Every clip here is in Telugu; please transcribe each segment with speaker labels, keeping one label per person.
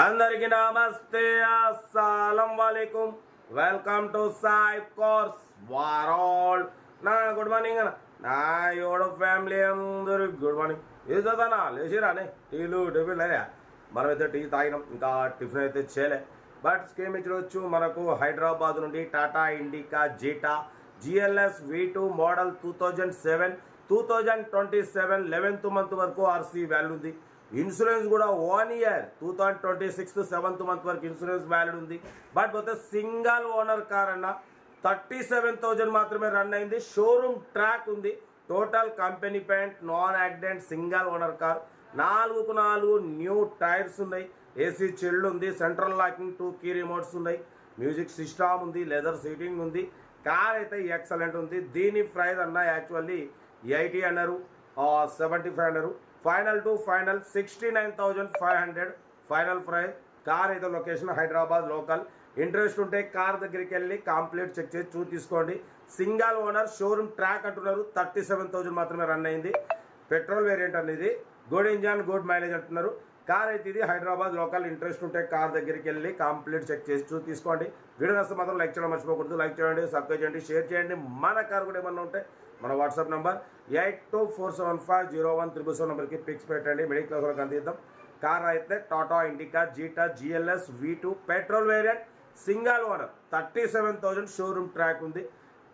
Speaker 1: అందరికీ నమస్తే, అస్సలం వాలేకుం. Welcome to Sai course world. నా గుడ్ మార్నింగ్ అన్న, నా యోడు ఫ్యామిలీ అందరూ గుడ్ మార్నింగ్. ఏ చదవనా లేచిరానే, టీలు టిఫిన్ లేదా? మనమైతే టీ తాగినాం, ఇంకా టిఫిన్ అయితే చేయలే. బట్ స్కీమ్ ఇచ్చవచ్చు మనకు హైదరాబాద్ నుండి Tata Indica Zeta GLS V2 model 2027 11th month వరకు ఆర్సీ వాల్యూ ఉంది. ఇన్సూరెన్స్ కూడా 1 year 2026 7th మంత్ వరకు ఇన్సూరెన్స్ వ్యాలిడ్ ఉంది. బట్ పోతే సింగల్ ఓనర్ కార్ అన్న 37,000 మాత్రమే రన్ అయింది. షోరూమ్ ట్రాక్ ఉంది. Total company paint, non accident, single owner car. 4x4 new tyres ఉన్నాయి. ఏసీ చిల్డ్ ఉంది. సెంట్రల్ లాకింగ్, 2 కీ రిమోట్స్ ఉన్నాయి. మ్యూజిక్ సిస్టమ్ ఉంది. లెదర్ సీటింగ్ ఉంది. కార్ అయితే ఎక్సలెంట్ ఉంది. దీని ప్రైస్ అన్న యాక్చువల్లీ 80 అన్నారు, 75 అన్నారు. Final to final 69,500 final price. Car అయితే లొకేషన్ హైదరాబాద్ లోకల్. ఇంట్రెస్ట్ ఉంటే కార్ దగ్గరికి వెళ్ళి కంప్లీట్ చెక్ చేసి తీసుకోండి. సింగల్ ఓనర్, షోరూమ్ ట్రాక్ అంటున్నారు. 37,000 మాత్రమే రన్ అయింది. పెట్రోల్ వేరియంట్ అనేది. గుడ్ ఇంజన్, గుడ్ మైలేజ్ అంటున్నారు. కార్ అయితే ఇది హైదరాబాద్ లోకల్. ఇంట్రెస్ట్ ఉంటే కార్ దగ్గరికి వెళ్ళి కంప్లీట్ చెక్ చేసి తీసుకోండి. వీడియో నస్తే మాత్రం లైక్ చేయడం మర్చిపోకూడదు. లైక్ చేయండి, సబ్స్క్రైబ్ చేయండి, షేర్ చేయండి. మన కార్ కూడా ఏమన్నా ఉంటే మన వాట్సాప్ నెంబర్ 8247501377 నెంబర్కి పిక్స్ పెట్టండి. మిడిల్ క్లాస్ వాళ్ళకి అందిద్దాం. కార్ అయితే Tata Indica Zeta GLS V2 petrol variant, single owner, 37,000 showroom track ఉంది.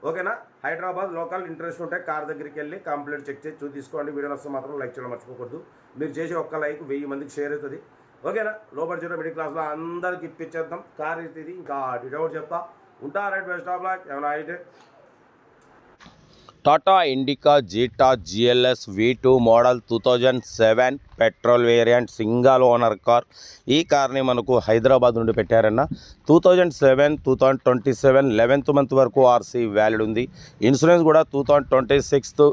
Speaker 1: ఓకేనా? హైదరాబాద్ లోకల్. ఇంట్రెస్ట్ ఉంటే కార్ దగ్గరికి వెళ్ళి కంప్లీట్ చెక్ చేసి తీసుకోండి. వీడియో నస్తే మాత్రం లైక్ చేయడం మర్చిపోకూడదు. మీరు చేసే ఒక్క లైక్ 1000 మందికి షేర్ అవుతుంది. ఓకేనా? లో బడ్జెట్ మిడిల్ క్లాస్లో అందరికి ఇప్పించేద్దాం. కార్ అయితే ఇది. ఇంకా డౌట్ చెప్తా ఉంటా. Right best of luck. ఏమైనా అయితే
Speaker 2: Tata Indica Zeta GLS V2 model 2007 petrol variant, single owner car. ఈ కార్ని మనకు హైదరాబాద్ నుండి పెట్టారన్న. 2007 2027 11th మంత్ వరకు ఆర్సీ వ్యాలిడ్ ఉంది. ఇన్సూరెన్స్ కూడా 2026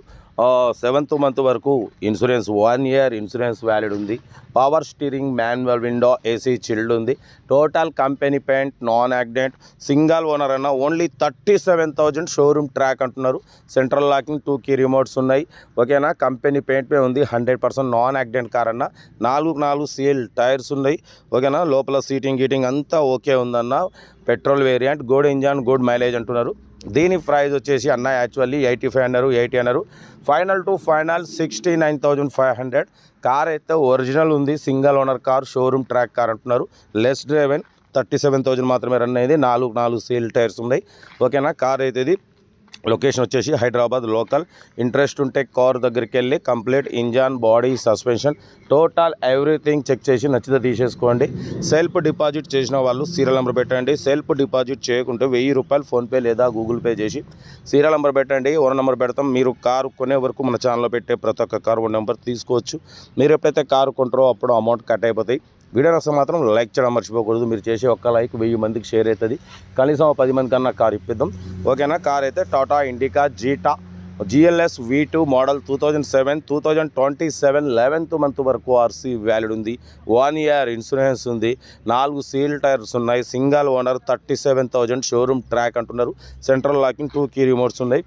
Speaker 2: 7th మంత్ వరకు ఇన్సూరెన్స్, 1 year ఇన్సూరెన్స్ వ్యాలిడ్ ఉంది. Power steering, manual window, AC chilled ఉంది. Total company paint, non accident, single owner అన్న. ఓన్లీ 37,000 షోరూమ్ ట్రాక్ అంటున్నారు. సెంట్రల్ లాకింగ్, 2 కీ రిమోట్స్ ఉన్నాయి. ఓకేనా? కంపెనీ పెయింట్ పే ఉంది. 100% నాన్ యాక్సిడెంట్ కార్ అన్న. 4x4 సీల్ టైర్స్ ఉన్నాయి. ఓకేనా? లోపల సీటింగ్ గీటింగ్ అంతా ఓకే ఉందన్న. Petrol variant, good engine, good mileage అంటున్నారు. దీని ప్రైస్ వచ్చేసి అన్న యాక్చువల్లీ 85 అన్నారు, 80 అన్నారు. Final to final 69,500. కార్ అయితే ఒరిజినల్ ఉంది. Single owner car, showroom track car అంటున్నారు. లెస్ డ్రైవెన్, 37,000 మాత్రమే రన్ అయింది. 4x4 సీల్ టైర్స్ ఉన్నాయి. ఓకేనా? కార్ అయితే ఇది. లొకేషన్ వచ్చేసి హైదరాబాద్ లోకల్. ఇంట్రెస్ట్ ఉంటే కార్ దగ్గరికి వెళ్ళి complete engine, body, suspension, total everything check చేసి నచ్చితే తీసేసుకోండి. సెల్ఫ్ డిపాజిట్ చేసిన వాళ్ళు సీరియల్ నెంబర్ పెట్టండి. సెల్ఫ్ డిపాజిట్ చేయకుంటే 1000 రూపాయలు ఫోన్పే లేదా గూగుల్ పే చేసి సీరియల్ నెంబర్ పెట్టండి. ఓనర్ నెంబర్ పెడతాం. మీరు కారు కొనే వరకు మన ఛానల్లో పెట్టే ప్రతి ఒక్క కారు ఓనర్ నెంబర్ తీసుకోవచ్చు. మీరు ఎప్పుడైతే కారు కొంటారో అప్పుడు అమౌంట్ కట్ అయిపోతాయి. వీడియో నష్టం మాత్రం లైక్ చేయడం మర్చిపోకూడదు. మీరు చేసే ఒక్క లైక్ 1000 మందికి షేర్ అవుతుంది. కనీసం 10 మంది కన్నా కార్ ఇప్పిద్దాం. ఓకేనా? కార్ అయితే Tata Indica Zeta GLS V2 model 2007 2027 11th month వరకు ఆర్సీ వ్యాలిడ్ ఉంది. 1 year ఇన్సూరెన్స్ ఉంది. 4 సీల్ టైర్స్ ఉన్నాయి. సింగల్ ఓనర్, 37,000 షోరూమ్ ట్రాక్ అంటున్నారు. సెంట్రల్ లాకింగ్, 2 కీ రిమోట్స్ ఉన్నాయి.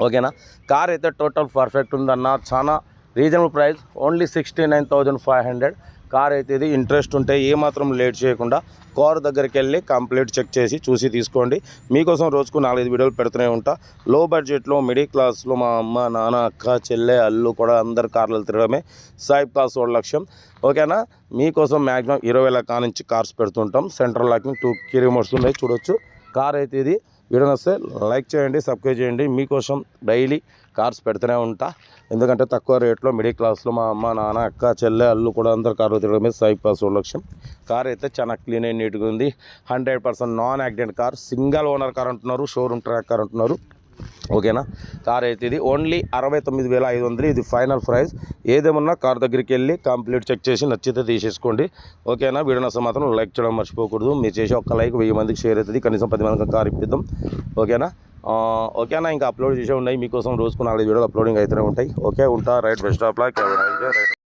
Speaker 2: ఓకేనా? కార్ అయితే టోటల్ పర్ఫెక్ట్ ఉందన్న. చాలా రీజనబుల్ ప్రైస్, ఓన్లీ 69,500. కార్ అయితే ఇది. ఇంట్రెస్ట్ ఉంటే ఏమాత్రం లేట్ చేయకుండా కార్ దగ్గరికి వెళ్ళి కంప్లీట్ చెక్ చేసి తీసుకోండి. మీకోసం రోజుకు 4-5 వీడియోలు పెడుతూనే ఉంటా. లో బడ్జెట్లో మిడిల్ క్లాస్లో మా అమ్మ, నాన్న, అక్క, చెల్లె, అల్లు కూడా అందరు కార్లు తిరగడమే సాయి క్లాస్ వాళ్ళ లక్ష్యం. ఓకేనా? మీకోసం మ్యాక్సిమం 20,000 నుంచి కార్స్ పెడుతుంటాం. సెంట్రల్ లాకింగ్, 2 కీ రిమోట్స్ ఉన్నాయి. చూడొచ్చు. కార్ అయితే ఇది. వీడియో వస్తే లైక్ చేయండి, సబ్స్క్రైబ్ చేయండి. మీకోసం డైలీ కార్స్ పెడుతూనే ఉంటా. ఎందుకంటే తక్కువ రేట్లో మిడిల్ క్లాస్లో మా అమ్మ, నాన్న, అక్క, చెల్లె, అల్లు కూడా అందరు కార్లు తిరగడమే సాయి క్లాస్ లక్ష్యం. కార్ అయితే చాలా క్లీన్ అండ్ నీట్గా ఉంది. 100% non accident car. Single owner car అంటున్నారు. షోరూమ్ ట్రాక్ కార్ అంటున్నారు. ఓకేనా? కార్ అయితే ఇది. ఓన్లీ 69,500. ఇది ఫైనల్ ప్రైస్. ఏదేమన్నా కార్ దగ్గరికి వెళ్ళి కంప్లీట్ చెక్ చేసి నచ్చితే తీసేసుకోండి. ఓకేనా? వీడియో నష్టం మాత్రం లైక్ చేయడం మర్చిపోకూడదు. మీరు చేసే ఒక్క లైక్ 1000 మందికి షేర్ అవుతుంది. కనీసం 10 మందికి కార్ ఇప్పిద్దాం. ఓకేనా? ఓకేనా? ఇంకా అప్లోడ్ చేసే ఉన్నాయి. మీకోసం రోజుకు 4 వీడియోలు అప్లోడింగ్ అయితేనే ఉంటాయి. ఓకే, ఉంటా. Right best of luck. Right.